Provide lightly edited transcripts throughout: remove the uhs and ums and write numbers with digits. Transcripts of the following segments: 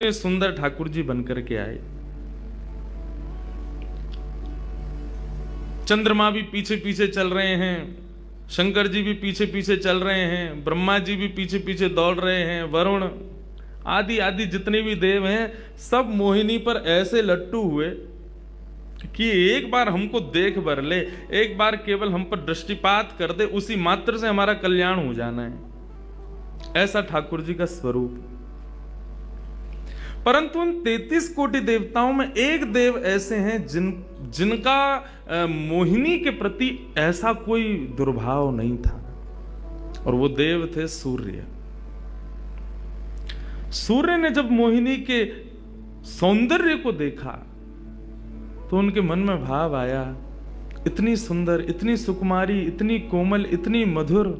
सुंदर ठाकुर जी बनकर के आए। चंद्रमा भी पीछे पीछे चल रहे हैं, शंकर जी भी पीछे पीछे चल रहे हैं, ब्रह्मा जी भी पीछे पीछे दौड़ रहे हैं, वरुण आदि आदि जितने भी देव हैं सब मोहिनी पर ऐसे लट्टू हुए कि एक बार हमको देख भर ले, एक बार केवल हम पर दृष्टिपात कर दे, उसी मात्र से हमारा कल्याण हो जाना है। ऐसा ठाकुर जी का स्वरूप। परंतु उन 33 कोटि देवताओं में एक देव ऐसे हैं जिनका मोहिनी के प्रति ऐसा कोई दुर्भाव नहीं था, और वो देव थे सूर्य। सूर्य ने जब मोहिनी के सौंदर्य को देखा तो उनके मन में भाव आया, इतनी सुंदर, इतनी सुकुमारी, इतनी कोमल, इतनी मधुर।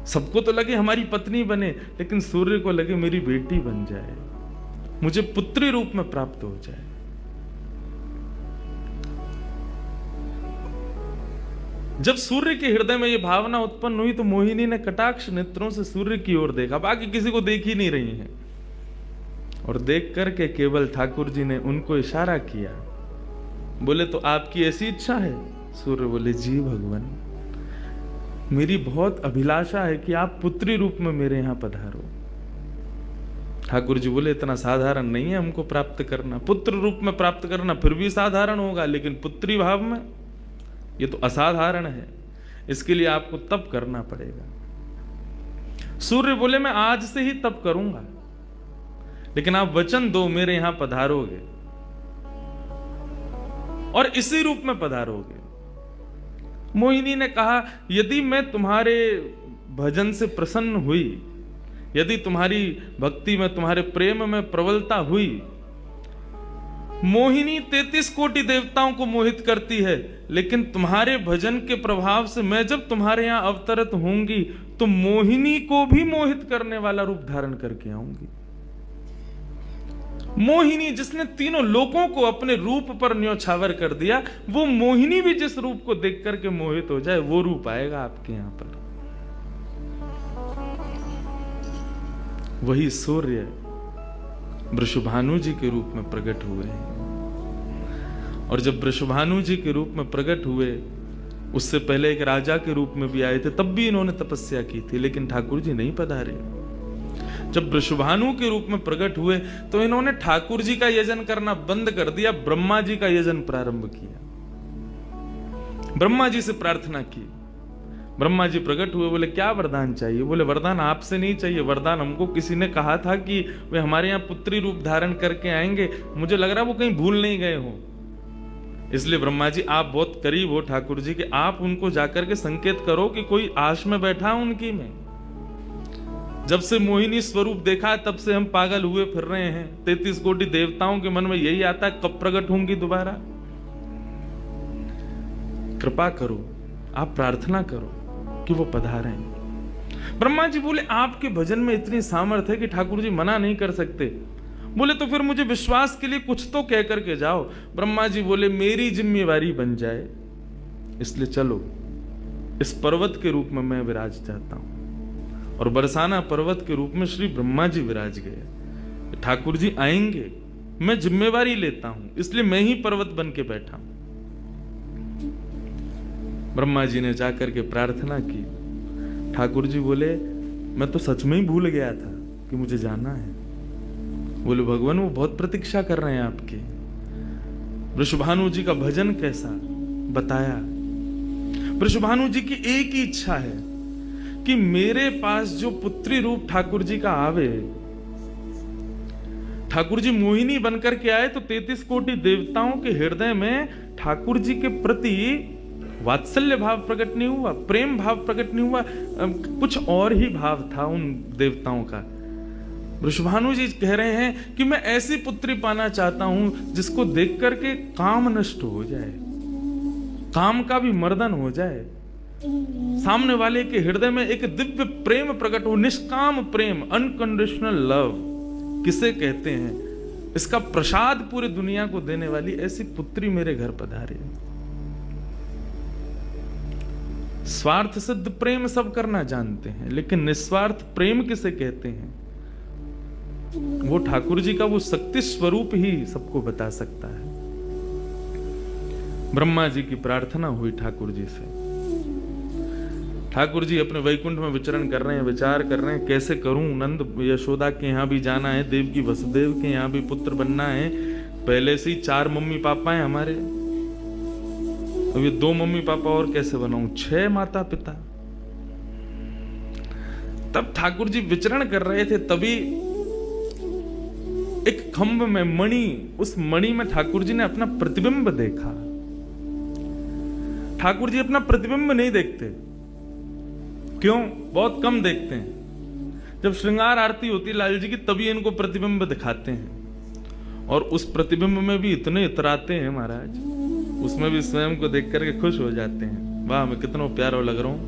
सबको तो लगे हमारी पत्नी बने, लेकिन सूर्य को लगे मेरी बेटी बन जाए, मुझे पुत्री रूप में प्राप्त हो जाए। जब सूर्य के हृदय में यह भावना उत्पन्न हुई तो मोहिनी ने कटाक्ष नेत्रों से सूर्य की ओर देखा, बाकी किसी को देख ही नहीं रही है, और देख करके केवल ठाकुर जी ने उनको इशारा किया, बोले तो आपकी ऐसी इच्छा है? सूर्य बोले जी भगवान, मेरी बहुत अभिलाषा है कि आप पुत्री रूप में मेरे यहां पधारो। ठाकुर जी बोले इतना साधारण नहीं है हमको प्राप्त करना, पुत्र रूप में प्राप्त करना फिर भी साधारण होगा, लेकिन पुत्री भाव में ये तो असाधारण है, इसके लिए आपको तप करना पड़ेगा। सूर्य बोले मैं आज से ही तप करूंगा, लेकिन आप वचन दो मेरे यहां पधारोगे और इसी रूप में पधारोगे। मोहिनी ने कहा यदि मैं तुम्हारे भजन से प्रसन्न हुई, यदि तुम्हारी भक्ति में, तुम्हारे प्रेम में प्रबलता हुई, मोहिनी 33 कोटि देवताओं को मोहित करती है, लेकिन तुम्हारे भजन के प्रभाव से मैं जब तुम्हारे यहां अवतरित होंगी तो मोहिनी को भी मोहित करने वाला रूप धारण करके आऊंगी। मोहिनी जिसने तीनों लोकों को अपने रूप पर न्योछावर कर दिया, वो मोहिनी भी जिस रूप को देख करके मोहित हो जाए, वो रूप आएगा आपके यहां पर। वही सूर्य वृषभानु जी के रूप में प्रकट हुए हैं, और जब वृषभानु जी के रूप में प्रकट हुए, उससे पहले एक राजा के रूप में भी आए थे, तब भी इन्होंने तपस्या की थी, लेकिन ठाकुर जी नहीं पधारे। जब वृषभानु के रूप में प्रकट हुए तो इन्होंने ठाकुर जी का यजन करना बंद कर दिया, ब्रह्मा जी का यजन प्रारंभ किया, ब्रह्मा जी से प्रार्थना की। ब्रह्मा जी प्रकट हुए, बोले क्या वरदान चाहिए? बोले वरदान आपसे नहीं चाहिए, वरदान हमको किसी ने कहा था कि वे हमारे यहाँ पुत्री रूप धारण करके आएंगे, मुझे लग रहा है वो कहीं भूल नहीं गए हो, इसलिए ब्रह्मा जी आप बहुत करीब हो ठाकुर जी के, आप उनको जाकर के संकेत करो कि कोई आश में बैठा उनकी में। जब से मोहिनी स्वरूप देखा तब से हम पागल हुए फिर रहे हैं, 33 कोटि देवताओं के मन में यही आता है कब प्रकट होंगी दोबारा। कृपा करो, आप प्रार्थना करो कि वो पधारें। ब्रह्मा जी बोले आपके भजन में इतनी सामर्थ्य है कि ठाकुर जी मना नहीं कर सकते। बोले तो फिर मुझे विश्वास के लिए कुछ तो कह करके जाओ। ब्रह्मा जी बोले मेरी जिम्मेवारी बन जाए, इसलिए चलो इस पर्वत के रूप में मैं विराज जाता हूं। और बरसाना पर्वत के रूप में श्री ब्रह्मा जी विराज गए। ठाकुर जी आएंगे, मैं जिम्मेवारी लेता हूं, इसलिए मैं ही पर्वत बन के बैठा हूं। ब्रह्मा जी ने जाकर के प्रार्थना की। ठाकुर जी बोले मैं तो सच में ही भूल गया था कि मुझे जाना है। बोले भगवान वो बहुत प्रतीक्षा कर रहे हैं आपकी। वृषभानु जी का भजन कैसा बताया। वृषभानु जी की एक ही इच्छा है कि मेरे पास जो पुत्री रूप ठाकुर जी का आवे, ठाकुर जी मोहिनी बनकर के आए तो 33 कोटि देवताओं के हृदय में ठाकुर जी के प्रति वात्सल्य भाव प्रकट नहीं हुआ, प्रेम भाव प्रकट नहीं हुआ, कुछ और ही भाव था उन देवताओं का। वृषभानु जी कह रहे हैं कि मैं ऐसी पुत्री पाना चाहता हूं जिसको देख करके काम नष्ट हो जाए, काम का भी मर्दन हो जाए, सामने वाले के हृदय में एक दिव्य प्रेम प्रकट हो, निष्काम प्रेम, अनकंडीशनल लव किसे कहते हैं, इसका प्रसाद पूरी दुनिया को देने वाली ऐसी पुत्री मेरे घर पधारे। स्वार्थ सिद्ध प्रेम सब करना जानते हैं, लेकिन निस्वार्थ प्रेम किसे कहते हैं वो ठाकुर जी का वो शक्ति स्वरूप ही सबको बता सकता है। ब्रह्मा जी की प्रार्थना हुई ठाकुर जी से। ठाकुर जी अपने वैकुंठ में विचरण कर रहे हैं, विचार कर रहे हैं कैसे करूं, नंद यशोदा के यहाँ भी जाना है, देवकी वसुदेव के यहाँ भी पुत्र बनना है, पहले से ही 4 मम्मी पापा हैं हमारे, अब ये 2 मम्मी पापा और कैसे बनाऊं, 6 माता पिता। तब ठाकुर जी विचरण कर रहे थे, तभी एक खंभ में मणि, उस मणि में ठाकुर जी ने अपना प्रतिबिंब देखा। ठाकुर जी अपना प्रतिबिंब नहीं देखते, क्यों? बहुत कम देखते हैं। जब श्रृंगार आरती होती है लाल जी की, तभी इनको प्रतिबिंब दिखाते हैं, और उस प्रतिबिंब में भी इतने इतराते हैं महाराज, उसमें भी स्वयं को देख करके खुश हो जाते हैं, वाह मैं कितना प्यारा लग रहा हूं।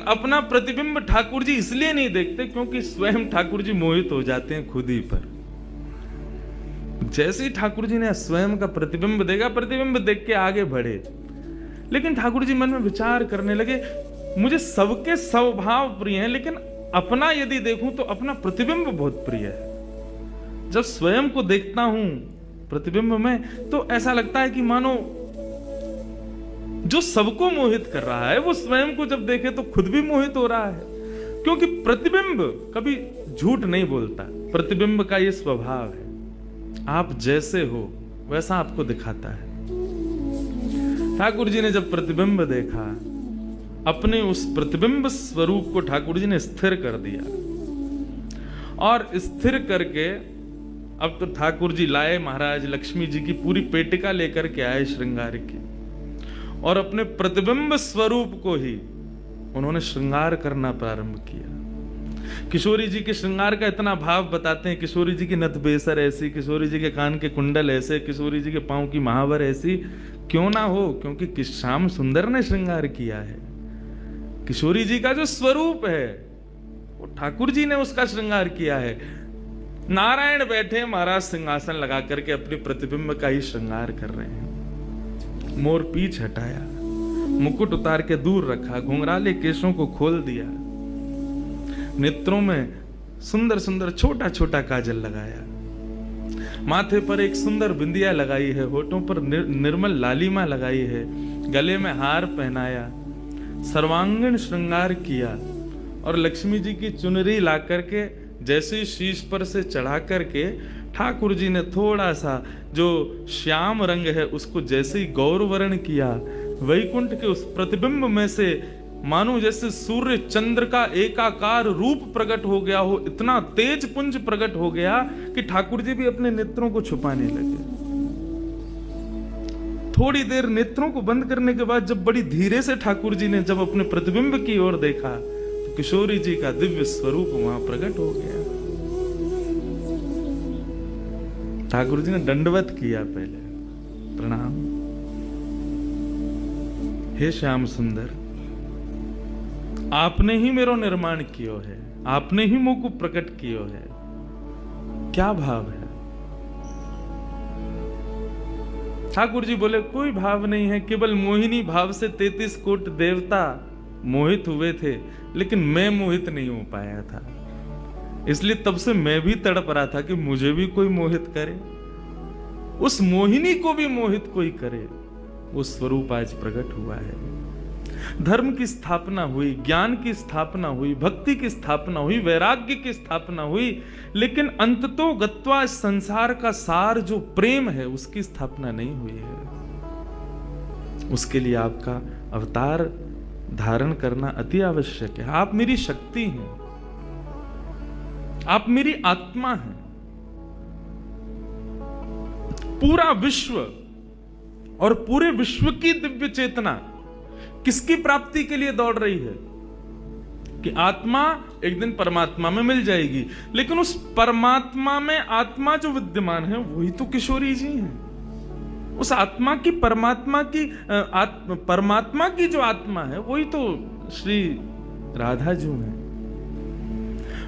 अपना प्रतिबिंब ठाकुर जी इसलिए नहीं देखते क्योंकि स्वयं ठाकुर जी मोहित हो जाते हैं खुद ही पर। जैसे ही ठाकुर जी ने स्वयं का प्रतिबिंब देखा, प्रतिबिंब देख के आगे बढ़े, लेकिन ठाकुर जी मन में विचार करने लगे, मुझे सबके स्वभाव प्रिय हैं, लेकिन अपना यदि देखूं तो अपना प्रतिबिंब बहुत प्रिय है। जब स्वयं को देखता हूं प्रतिबिंब में, तो ऐसा लगता है कि मानो जो सबको मोहित कर रहा है वो स्वयं को जब देखे तो खुद भी मोहित हो रहा है, क्योंकि प्रतिबिंब कभी झूठ नहीं बोलता। प्रतिबिंब का ये स्वभाव है, आप जैसे हो वैसा आपको दिखाता है। ठाकुर जी ने जब प्रतिबिंब देखा, अपने उस प्रतिबिंब स्वरूप को ठाकुर जी ने स्थिर कर दिया, और स्थिर करके अब तो ठाकुर जी लाए महाराज लक्ष्मी जी की पूरी पेटिका लेकर के आए श्रृंगार की, और अपने प्रतिबिंब स्वरूप को ही उन्होंने श्रृंगार करना प्रारंभ किया। किशोरी जी के श्रृंगार का इतना भाव बताते हैं, किशोरी जी की नथ बेसर ऐसी, किशोरी जी के कान के कुंडल ऐसे, किशोरी जी के पांव की महावर ऐसी, क्यों ना हो, क्योंकि श्याम सुंदर ने श्रृंगार किया है। किशोरी जी का जो स्वरूप है वो ठाकुर जी ने उसका श्रृंगार किया है। नारायण बैठे महाराज सिंहासन लगा करके अपने प्रतिबिंब का ही श्रृंगार कर रहे हैं। मोर पीछ हटाया, मुकुट उतार के दूर रखा, घुंघराले केशों को खोल दिया, नेत्रों में सुंदर सुंदर छोटा छोटा काजल लगाया, माथे पर एक सुंदर बिंदिया लगाई है, होठों पर निर्मल लालिमा लगाई है, गले में हार पहनाया, सर्वांगीण श्रृंगार किया, और लक्ष्मी जी की चुनरी ला करके जैसे ही शीश पर से चढ़ा करके ठाकुर जी ने थोड़ा सा जो श्याम रंग है उसको जैसे ही गौर वर्ण किया, वैकुंठ के उस प्रतिबिंब में से मानो जैसे सूर्य चंद्र का एकाकार रूप प्रकट हो गया हो, इतना तेज पुंज प्रकट हो गया कि ठाकुर जी भी अपने नेत्रों को छुपाने लगे। थोड़ी देर नेत्रों को बंद करने के बाद जब बड़ी धीरे से ठाकुर जी ने जब अपने प्रतिबिंब की ओर देखा, तो किशोरी जी का दिव्य स्वरूप वहां प्रकट हो गया। ठाकुर जी ने दंडवत किया, पहले प्रणाम, हे श्याम सुंदर, आपने ही मेरो निर्माण कियो है, आपने ही मुझको प्रकट कियो है। क्या भाव है? ठाकुर जी बोले कोई भाव नहीं है, केवल मोहिनी भाव से 33 कोट देवता मोहित हुए थे, लेकिन मैं मोहित नहीं हो पाया था, इसलिए तब से मैं भी तड़प रहा था कि मुझे भी कोई मोहित करे, उस मोहिनी को भी मोहित कोई करे। वो स्वरूप आज प्रकट हुआ है। धर्म की स्थापना हुई, ज्ञान की स्थापना हुई, भक्ति की स्थापना हुई, वैराग्य की स्थापना हुई, लेकिन अंततो गत्वा संसार का सार जो प्रेम है उसकी स्थापना नहीं हुई है। उसके लिए आपका अवतार धारण करना अति आवश्यक है। आप मेरी शक्ति हैं, आप मेरी आत्मा हैं। पूरा विश्व और पूरे विश्व की दिव्य चेतना किसकी प्राप्ति के लिए दौड़ रही है? कि आत्मा एक दिन परमात्मा में मिल जाएगी, लेकिन उस परमात्मा में आत्मा जो विद्यमान है वही तो किशोरी जी हैं। उस आत्मा की परमात्मा की जो आत्मा है वही तो श्री राधा जी हैं।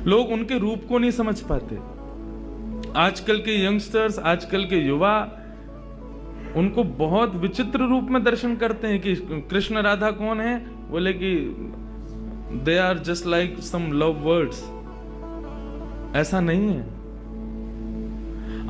लोग उनके रूप को नहीं समझ पाते। आजकल के यंगस्टर्स, आजकल के युवा उनको बहुत विचित्र रूप में दर्शन करते हैं कि कृष्ण राधा कौन है, बोले कि they are just like some love words, ऐसा नहीं है।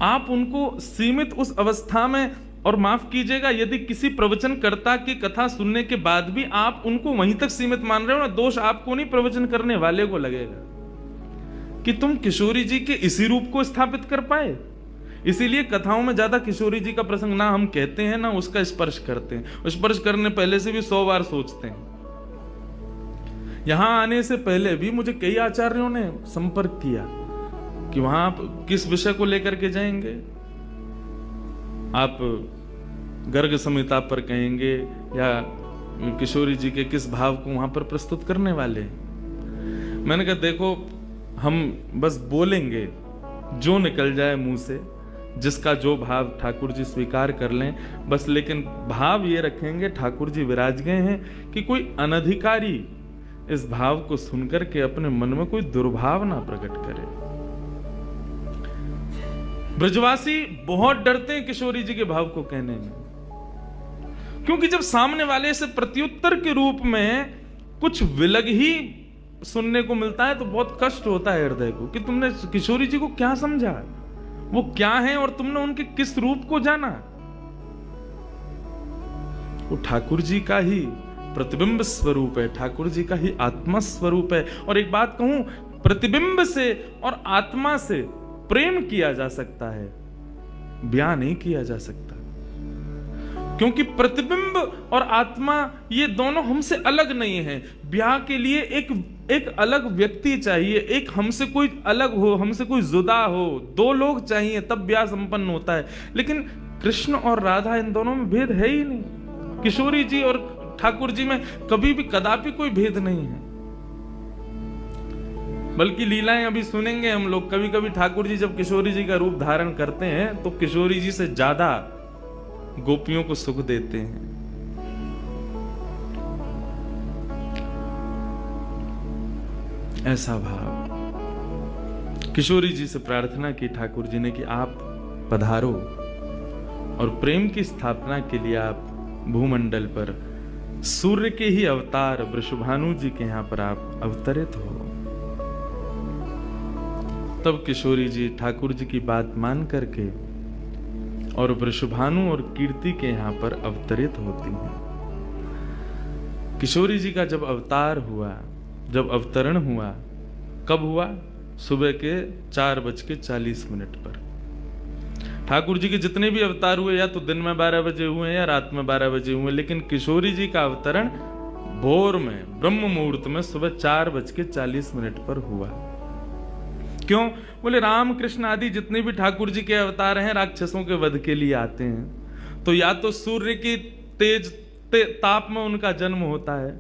आप उनको सीमित उस अवस्था में, और माफ कीजिएगा यदि किसी प्रवचनकर्ता की कथा सुनने के बाद भी आप उनको वहीं तक सीमित मान रहे हो ना, दोष आपको नहीं, प्रवचन करने वाले को लगेगा कि तुम किशोरी जी के इसी रूप को स्थापित कर पाए। इसीलिए कथाओं में ज्यादा किशोरी जी का प्रसंग ना हम कहते हैं ना उसका स्पर्श करते हैं। स्पर्श करने पहले से भी 100 बार सोचते हैं। यहां आने से पहले भी मुझे कई आचार्यों ने संपर्क किया कि वहां आप किस विषय को लेकर के जाएंगे, आप गर्ग संहिता पर कहेंगे या किशोरी जी के किस भाव को वहां पर प्रस्तुत करने वाले। मैंने कहा देखो, हम बस बोलेंगे जो निकल जाए मुंह से, जिसका जो भाव ठाकुर जी स्वीकार कर लें बस, लेकिन भाव ये रखेंगे ठाकुर जी विराज गए हैं कि कोई अनधिकारी इस भाव को सुनकर के अपने मन में कोई दुर्भाव ना प्रकट करे। ब्रजवासी बहुत डरते हैं किशोरी जी के भाव को कहने में, क्योंकि जब सामने वाले से प्रत्युत्तर के रूप में कुछ विलग ही सुनने को मिलता है तो बहुत कष्ट होता है हृदय को कि तुमने किशोरी जी को क्या समझा, वो क्या है और तुमने उनके किस रूप को जाना। वो ठाकुर जी का ही प्रतिबिंब स्वरूप है, ठाकुर जी का ही आत्मा स्वरूप है। और एक बात कहूं, प्रतिबिंब से और आत्मा से प्रेम किया जा सकता है, ब्याह नहीं किया जा सकता, क्योंकि प्रतिबिंब और आत्मा ये दोनों हमसे अलग नहीं है। ब्याह के लिए एक अलग व्यक्ति चाहिए, एक हमसे कोई अलग हो, हमसे कोई जुदा हो, 2 लोग चाहिए तब ब्याह संपन्न होता है। लेकिन कृष्ण और राधा, इन दोनों में भेद है ही नहीं। किशोरी जी और ठाकुर जी में कभी भी कदापि कोई भेद नहीं है। बल्कि लीलाएं अभी सुनेंगे हम लोग, कभी कभी ठाकुर जी जब किशोरी जी का रूप धारण करते हैं तो किशोरी जी से ज्यादा गोपियों को सुख देते हैं। ऐसा भाव किशोरी जी से प्रार्थना की ठाकुर जी ने कि आप पधारो और प्रेम की स्थापना के लिए आप भूमंडल पर सूर्य के ही अवतार वृषभानु जी के यहां पर आप अवतरित हो। तब किशोरी जी ठाकुर जी की बात मान करके और वृषभानु और कीर्ति के यहां पर अवतरित होती हैं। किशोरी जी का जब अवतार हुआ, जब अवतरण हुआ, कब हुआ? सुबह के 4:40 पर। ठाकुर जी के जितने भी अवतार हुए या तो दिन में 12 बजे हुए या रात में 12 बजे हुए, लेकिन किशोरी जी का अवतरण भोर में ब्रह्म मुहूर्त में सुबह 4:40 पर हुआ। क्यों? बोले राम कृष्ण आदि जितने भी ठाकुर जी के अवतार हैं राक्षसों के वध के लिए आते हैं, तो या तो सूर्य की तेज ताप में उनका जन्म होता है,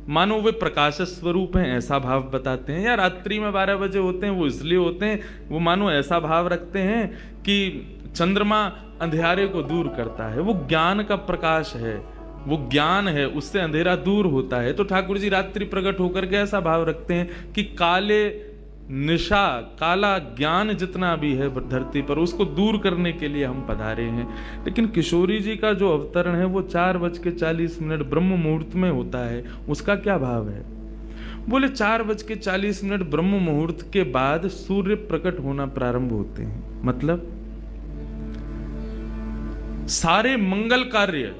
मानो वे प्रकाश स्वरूप हैं ऐसा भाव बताते हैं, या रात्रि में 12 बजे होते हैं, वो इसलिए होते हैं, वो मानो ऐसा भाव रखते हैं कि चंद्रमा अंधेरे को दूर करता है, वो ज्ञान का प्रकाश है, वो ज्ञान है, उससे अंधेरा दूर होता है। तो ठाकुर जी रात्रि प्रकट होकर के ऐसा भाव रखते हैं कि काले निशा, काला ज्ञान जितना भी है धरती पर, उसको दूर करने के लिए हम पधारे हैं। लेकिन किशोरी जी का जो अवतरण है वो 4:40 ब्रह्म मुहूर्त में होता है। उसका क्या भाव है? बोले 4:40 ब्रह्म मुहूर्त के बाद सूर्य प्रकट होना प्रारंभ होते हैं। मतलब सारे मंगल कार्य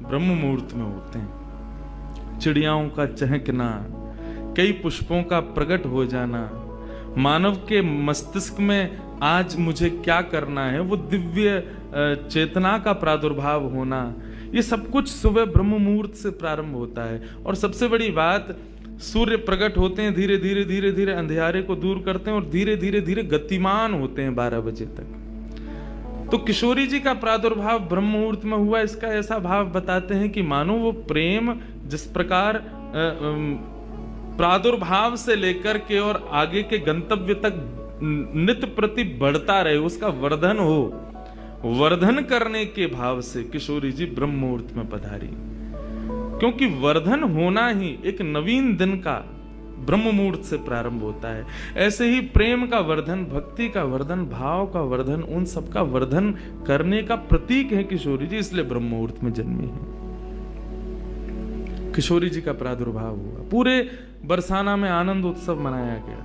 ब्रह्म मुहूर्त में होते हैं। चिड़ियाओं का चहकना, कई पुष्पों का प्रकट हो जाना, मानव के मस्तिष्क में आज मुझे क्या करना है, वो दिव्य चेतना का प्रादुर्भाव होना, ये सब कुछ सुबह ब्रह्म मुहूर्त से प्रारंभ होता है। और सबसे बड़ी बात, सूर्य प्रकट होते हैं, धीरे धीरे धीरे धीरे अंधेरे को दूर करते हैं और धीरे धीरे धीरे गतिमान होते हैं 12 बजे तक। तो किशोरी जी का प्रादुर्भाव ब्रह्म मुहूर्त में हुआ, इसका ऐसा भाव बताते हैं कि मानो वो प्रेम जिस प्रकार प्रादुर्भाव से लेकर के और आगे के गंतव्य तक नित्य प्रति बढ़ता रहे, उसका वर्धन हो, वर्धन करने के भाव से किशोरी जी ब्रह्म मुहूर्त में पधारी। क्योंकि वर्धन होना ही एक नवीन दिन का ब्रह्म मुहूर्त से प्रारंभ होता है। ऐसे ही प्रेम का वर्धन, भक्ति का वर्धन, भाव का वर्धन, उन सब का वर्धन करने का प्रतीक है किशोरी जी, इसलिए ब्रह्म मुहूर्त में जन्मी है। किशोरी जी का प्रादुर्भाव हुआ, पूरे बरसाना में आनंद उत्सव मनाया गया।